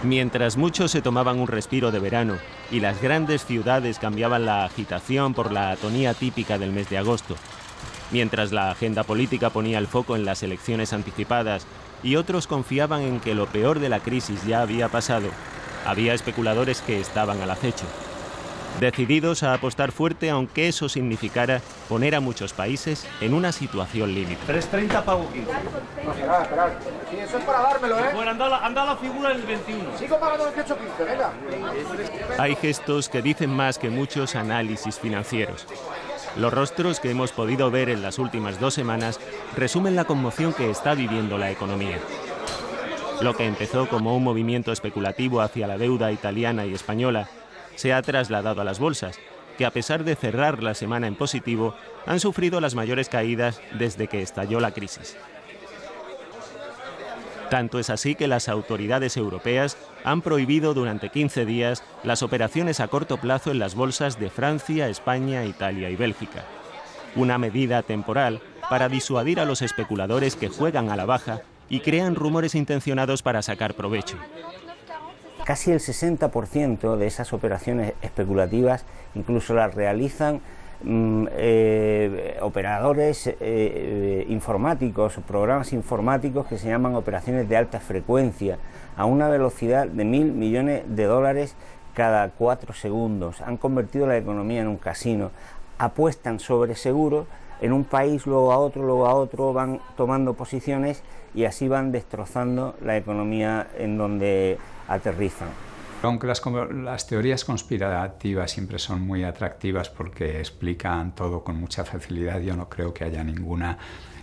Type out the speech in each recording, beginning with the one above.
Mientras muchos se tomaban un respiro de verano y las grandes ciudades cambiaban la agitación por la atonía típica del mes de agosto, mientras la agenda política ponía el foco en las elecciones anticipadas y otros confiaban en que lo peor de la crisis ya había pasado, había especuladores que estaban al acecho, decididos a apostar fuerte aunque eso significara poner a muchos países en una situación límite. 3.30 pago 15. No, esperad. Sí, eso es para dármelo, ¿eh? Bueno, anda la figura del 21. Sigo pagando 28.15, venga. Hay gestos que dicen más que muchos análisis financieros. Los rostros que hemos podido ver en las últimas 2 semanas resumen la conmoción que está viviendo la economía. Lo que empezó como un movimiento especulativo hacia la deuda italiana y española se ha trasladado a las bolsas, que a pesar de cerrar la semana en positivo, han sufrido las mayores caídas desde que estalló la crisis. Tanto es así que las autoridades europeas han prohibido durante 15 días las operaciones a corto plazo en las bolsas de Francia, España, Italia y Bélgica. Una medida temporal para disuadir a los especuladores que juegan a la baja y crean rumores intencionados para sacar provecho. Casi el 60% de esas operaciones especulativas incluso las realizan operadores informáticos, programas informáticos que se llaman operaciones de alta frecuencia, a una velocidad de $1.000 millones cada 4 segundos. Han convertido la economía en un casino, apuestan sobre seguros en un país, luego a otro, van tomando posiciones y así van destrozando la economía en donde aterrizan. Aunque las teorías conspirativas siempre son muy atractivas porque explican todo con mucha facilidad, yo no creo que haya ninguna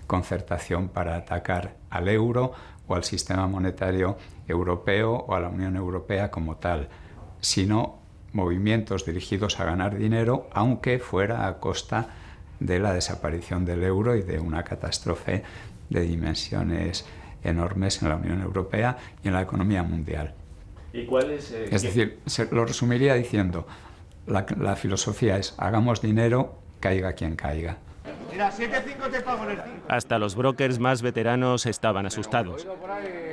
concertación para atacar al euro o al sistema monetario europeo o a la Unión Europea como tal, sino movimientos dirigidos a ganar dinero, aunque fuera a costa de la desaparición del euro y de una catástrofe de dimensiones enormes en la Unión Europea y en la economía mundial. ¿Y cuál es? Es decir, lo resumiría diciendo, la filosofía es hagamos dinero, caiga quien caiga. Mira, 7,5 te pago en el 5. Hasta los brokers más veteranos estaban asustados.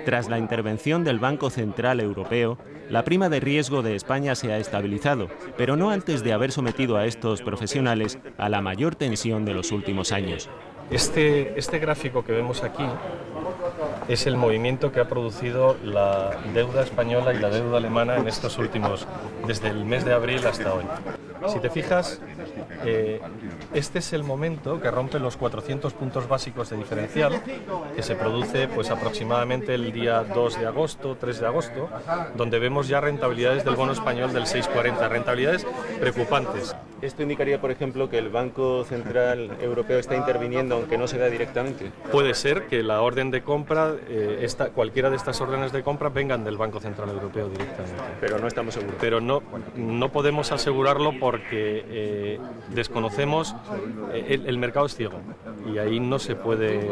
Tras la intervención del Banco Central Europeo, la prima de riesgo de España se ha estabilizado, pero no antes de haber sometido a estos profesionales a la mayor tensión de los últimos años. Este gráfico que vemos aquí es el movimiento que ha producido la deuda española y la deuda alemana en estos últimos, desde el mes de abril hasta hoy. Si te fijas, este es el momento que rompe los 400 puntos básicos de diferencial, que se produce pues aproximadamente el día 2 de agosto, 3 de agosto, donde vemos ya rentabilidades del bono español del 6,40, rentabilidades preocupantes. ¿Esto indicaría, por ejemplo, que el Banco Central Europeo está interviniendo aunque no se da directamente? Puede ser que la orden de compra, cualquiera de estas órdenes de compra vengan del Banco Central Europeo directamente. Pero no estamos seguros. Pero no podemos asegurarlo porque desconocemos, el mercado es ciego y ahí no se puede,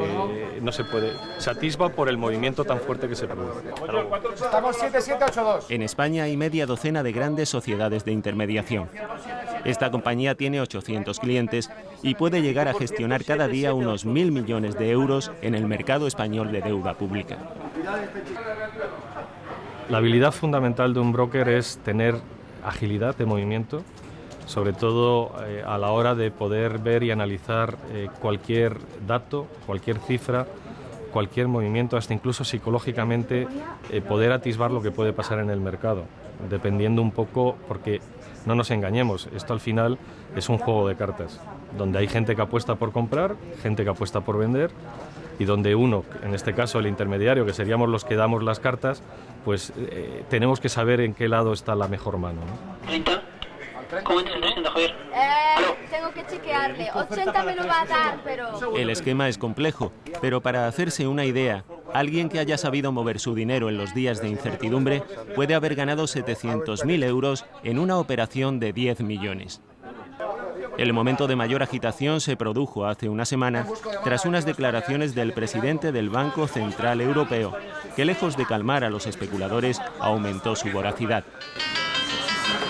se atisba por el movimiento tan fuerte que se produce. Estamos 7,782. En España hay media docena de grandes sociedades de intermediación. Esta compañía tiene 800 clientes y puede llegar a gestionar cada día unos 1.000 millones de euros en el mercado español de deuda pública. La habilidad fundamental de un broker es tener agilidad de movimiento, sobre todo a la hora de poder ver y analizar cualquier dato, cualquier cifra, cualquier movimiento, hasta incluso psicológicamente poder atisbar lo que puede pasar en el mercado, dependiendo un poco, porque no nos engañemos, esto al final es un juego de cartas, donde hay gente que apuesta por comprar, gente que apuesta por vender, y donde uno, en este caso el intermediario, que seríamos los que damos las cartas, pues tenemos que saber en qué lado está la mejor mano, ¿no? ¿Cómo te sientes, Javier? Tengo que chequearle. 80 me lo va a dar, pero... El esquema es complejo, pero para hacerse una idea, alguien que haya sabido mover su dinero en los días de incertidumbre puede haber ganado 700.000 euros en una operación de 10 millones. El momento de mayor agitación se produjo hace una semana tras unas declaraciones del presidente del Banco Central Europeo, que lejos de calmar a los especuladores, aumentó su voracidad.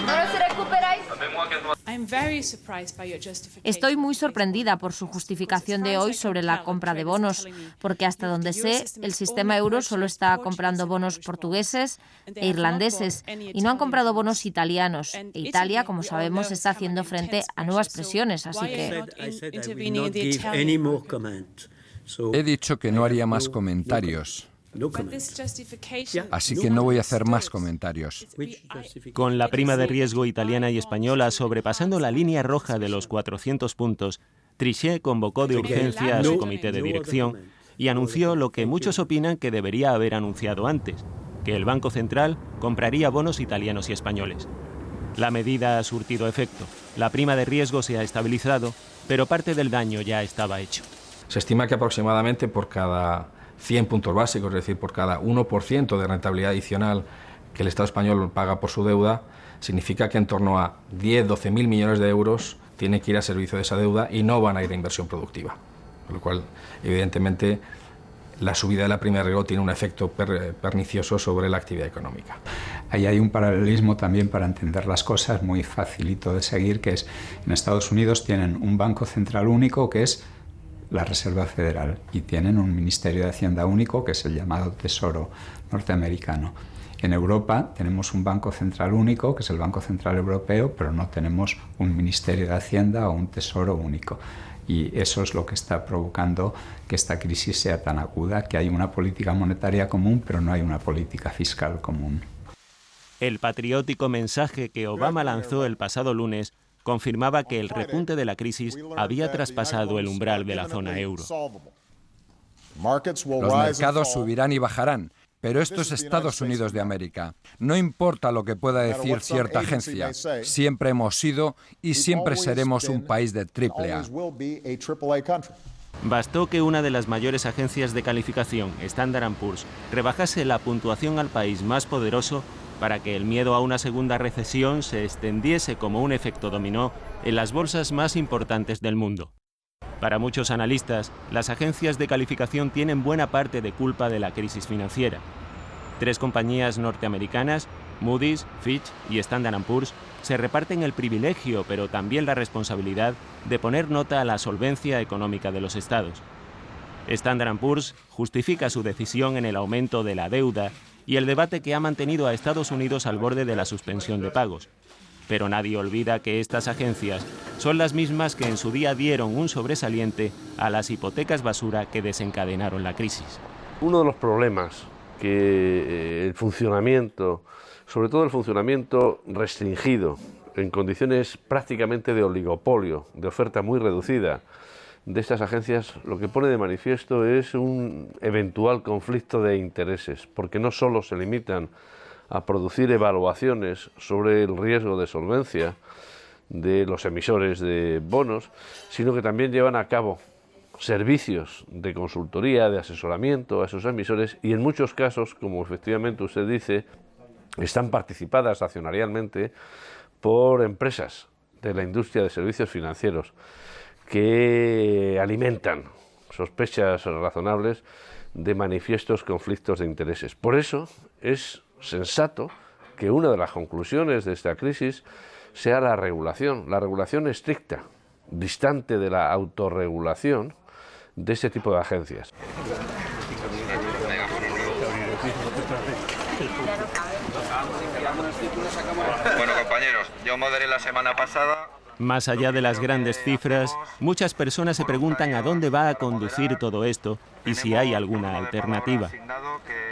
¿No se recuperáis? Estoy muy sorprendida por su justificación de hoy sobre la compra de bonos, porque hasta donde sé, el sistema euro solo está comprando bonos portugueses e irlandeses y no han comprado bonos italianos. E Italia, como sabemos, está haciendo frente a nuevas presiones, así que... He dicho que no haría más comentarios. Así que no voy a hacer más comentarios. Con la prima de riesgo italiana y española sobrepasando la línea roja de los 400 puntos, Trichet convocó de urgencia a su comité de dirección y anunció lo que muchos opinan que debería haber anunciado antes, que el Banco Central compraría bonos italianos y españoles. La medida ha surtido efecto. La prima de riesgo se ha estabilizado, pero parte del daño ya estaba hecho. Se estima que aproximadamente por cada 100 puntos básicos, es decir, por cada 1% de rentabilidad adicional que el Estado español paga por su deuda, significa que en torno a 10-12 mil millones de euros tiene que ir a servicio de esa deuda y no van a ir a inversión productiva. Con lo cual, evidentemente, la subida de la prima de riesgo tiene un efecto pernicioso sobre la actividad económica. Ahí hay un paralelismo también para entender las cosas muy facilito de seguir, que es en Estados Unidos tienen un banco central único que es la Reserva Federal y tienen un Ministerio de Hacienda único que es el llamado Tesoro norteamericano. En Europa tenemos un Banco Central único que es el Banco Central Europeo, pero no tenemos un Ministerio de Hacienda o un Tesoro único. Y eso es lo que está provocando que esta crisis sea tan aguda, que hay una política monetaria común, pero no hay una política fiscal común. El patriótico mensaje que Obama lanzó el pasado lunes confirmaba que el repunte de la crisis había traspasado el umbral de la zona euro. Los mercados subirán y bajarán, pero esto es Estados Unidos de América. No importa lo que pueda decir cierta agencia, siempre hemos sido y siempre seremos un país de AAA. Bastó que una de las mayores agencias de calificación, Standard & Poor's, rebajase la puntuación al país más poderoso para que el miedo a una segunda recesión se extendiese como un efecto dominó en las bolsas más importantes del mundo. Para muchos analistas, las agencias de calificación tienen buena parte de culpa de la crisis financiera. 3 compañías norteamericanas, Moody's, Fitch y Standard & Poor's, se reparten el privilegio, pero también la responsabilidad, de poner nota a la solvencia económica de los estados. Standard & Poor's justifica su decisión en el aumento de la deuda y el debate que ha mantenido a Estados Unidos al borde de la suspensión de pagos. Pero nadie olvida que estas agencias son las mismas que en su día dieron un sobresaliente a las hipotecas basura que desencadenaron la crisis. Uno de los problemas que el funcionamiento, sobre todo el funcionamiento restringido, en condiciones prácticamente de oligopolio, de oferta muy reducida, de estas agencias, lo que pone de manifiesto es un eventual conflicto de intereses, porque no solo se limitan a producir evaluaciones sobre el riesgo de solvencia de los emisores de bonos, sino que también llevan a cabo servicios de consultoría, de asesoramiento a esos emisores y en muchos casos, como efectivamente usted dice, están participadas accionarialmente por empresas de la industria de servicios financieros que alimentan sospechas razonables de manifiestos conflictos de intereses. Por eso es sensato que una de las conclusiones de esta crisis sea la regulación estricta, distante de la autorregulación de este tipo de agencias. Bueno, compañeros, yo moderé la semana pasada. Más allá de las grandes cifras, muchas personas se preguntan a dónde va a conducir todo esto y si hay alguna alternativa.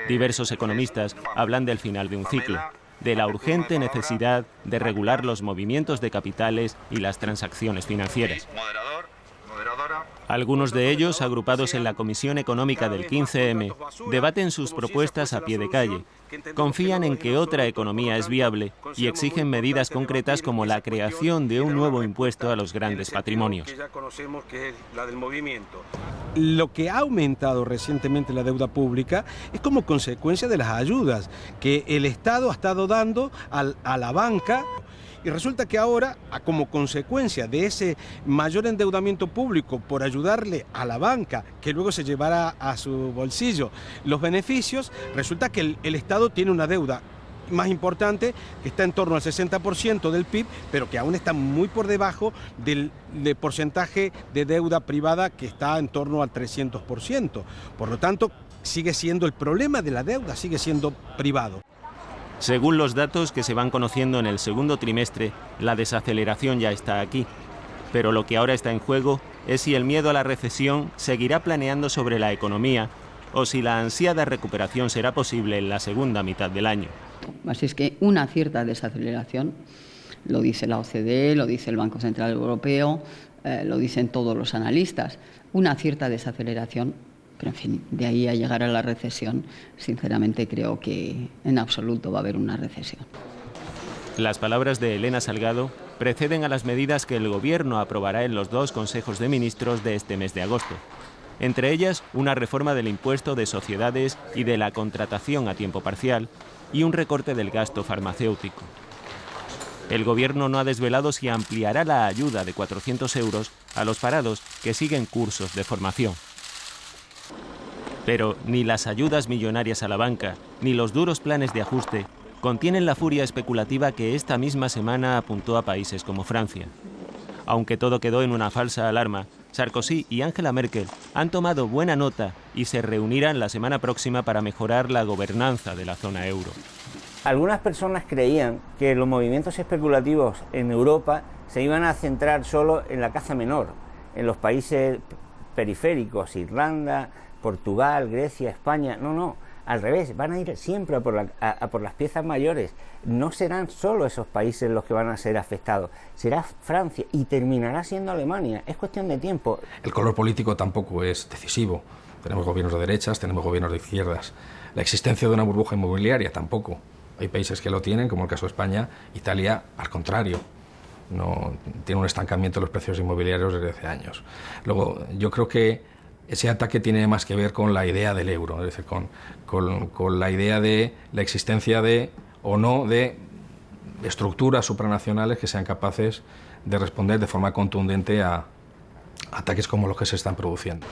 Diversos economistas hablan del final de un ciclo, de la urgente necesidad de regular los movimientos de capitales y las transacciones financieras. Algunos de ellos, agrupados en la Comisión Económica del 15M, debaten sus propuestas a pie de calle, confían en que otra economía es viable y exigen medidas concretas como la creación de un nuevo impuesto a los grandes patrimonios. Lo que ha aumentado recientemente la deuda pública es como consecuencia de las ayudas que el Estado ha estado dando a la banca. Y resulta que ahora, como consecuencia de ese mayor endeudamiento público por ayudarle a la banca, que luego se llevará a su bolsillo los beneficios, resulta que el Estado tiene una deuda más importante, que está en torno al 60% del PIB, pero que aún está muy por debajo del porcentaje de deuda privada, que está en torno al 300%. Por lo tanto, sigue siendo el problema de la deuda, sigue siendo privado. Según los datos que se van conociendo en el segundo trimestre, la desaceleración ya está aquí. Pero lo que ahora está en juego es si el miedo a la recesión seguirá planeando sobre la economía o si la ansiada recuperación será posible en la segunda mitad del año. Así es que una cierta desaceleración, lo dice la OCDE, lo dice el Banco Central Europeo, lo dicen todos los analistas, una cierta desaceleración, pero en fin, de ahí a llegar a la recesión, sinceramente creo que en absoluto va a haber una recesión. Las palabras de Elena Salgado preceden a las medidas que el Gobierno aprobará en los 2 consejos de ministros de este mes de agosto. Entre ellas, una reforma del impuesto de sociedades y de la contratación a tiempo parcial y un recorte del gasto farmacéutico. El Gobierno no ha desvelado si ampliará la ayuda de 400 euros a los parados que siguen cursos de formación. Pero ni las ayudas millonarias a la banca, ni los duros planes de ajuste contienen la furia especulativa que esta misma semana apuntó a países como Francia. Aunque todo quedó en una falsa alarma, Sarkozy y Angela Merkel han tomado buena nota y se reunirán la semana próxima para mejorar la gobernanza de la zona euro. Algunas personas creían que los movimientos especulativos en Europa se iban a centrar solo en la caza menor, en los países periféricos, Irlanda, Portugal, Grecia, España. No, al revés, van a ir siempre a por las piezas mayores. No serán solo esos países los que van a ser afectados, será Francia y terminará siendo Alemania. Es cuestión de tiempo. El color político tampoco es decisivo. Tenemos gobiernos de derechas, tenemos gobiernos de izquierdas. La existencia de una burbuja inmobiliaria tampoco. Hay países que lo tienen, como el caso de España. Italia, al contrario, no tiene un estancamiento de los precios inmobiliarios desde hace años. Luego, yo creo que ese ataque tiene más que ver con la idea del euro, es decir, con la idea de la existencia de o no de estructuras supranacionales que sean capaces de responder de forma contundente a ataques como los que se están produciendo.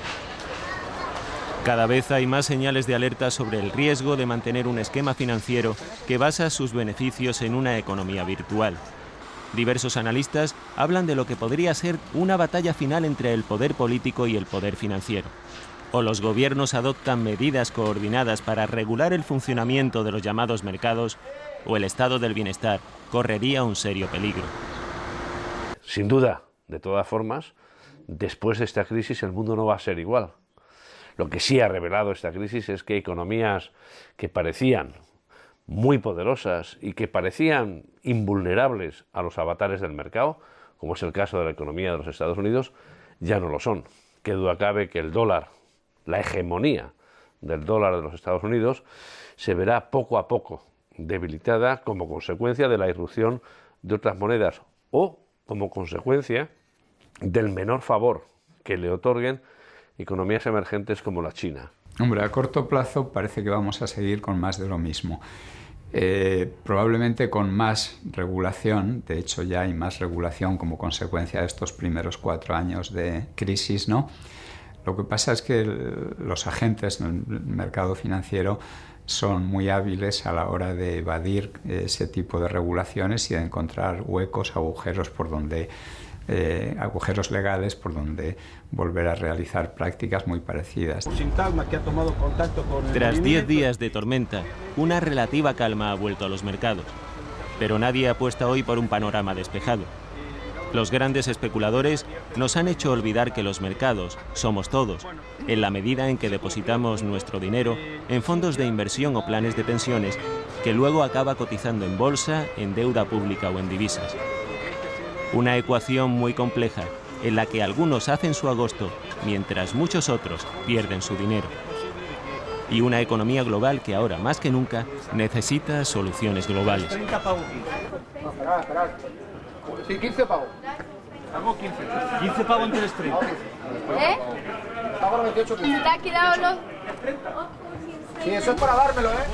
Cada vez hay más señales de alerta sobre el riesgo de mantener un esquema financiero que basa sus beneficios en una economía virtual. Diversos analistas hablan de lo que podría ser una batalla final entre el poder político y el poder financiero. O los gobiernos adoptan medidas coordinadas para regular el funcionamiento de los llamados mercados, o el estado del bienestar correría un serio peligro. Sin duda, de todas formas, después de esta crisis el mundo no va a ser igual. Lo que sí ha revelado esta crisis es que economías que parecían muy poderosas y que parecían invulnerables a los avatares del mercado, como es el caso de la economía de los Estados Unidos, ya no lo son. Qué duda cabe que el dólar, la hegemonía del dólar de los Estados Unidos, se verá poco a poco debilitada como consecuencia de la irrupción de otras monedas o como consecuencia del menor favor que le otorguen economías emergentes como la China. Hombre, a corto plazo parece que vamos a seguir con más de lo mismo. Probablemente con más regulación, de hecho ya hay más regulación como consecuencia de estos primeros 4 años de crisis, ¿no? Lo que pasa es que los agentes en el mercado financiero son muy hábiles a la hora de evadir ese tipo de regulaciones y de encontrar huecos, agujeros por donde agujeros legales por donde volver a realizar prácticas muy parecidas. Tras 10 días de tormenta, una relativa calma ha vuelto a los mercados, pero nadie apuesta hoy por un panorama despejado. Los grandes especuladores nos han hecho olvidar que los mercados somos todos, en la medida en que depositamos nuestro dinero en fondos de inversión o planes de pensiones, que luego acaba cotizando en bolsa, en deuda pública o en divisas. Una ecuación muy compleja, en la que algunos hacen su agosto, mientras muchos otros pierden su dinero. Y una economía global que ahora, más que nunca, necesita soluciones globales. 30 pavos 15. No, esperad. Sí, 15 pavos. Pago 15. 15 pavos entre los 30. Pago 98. ¿Te ha quedado los...? Sí, eso es para dármelo, ¿eh?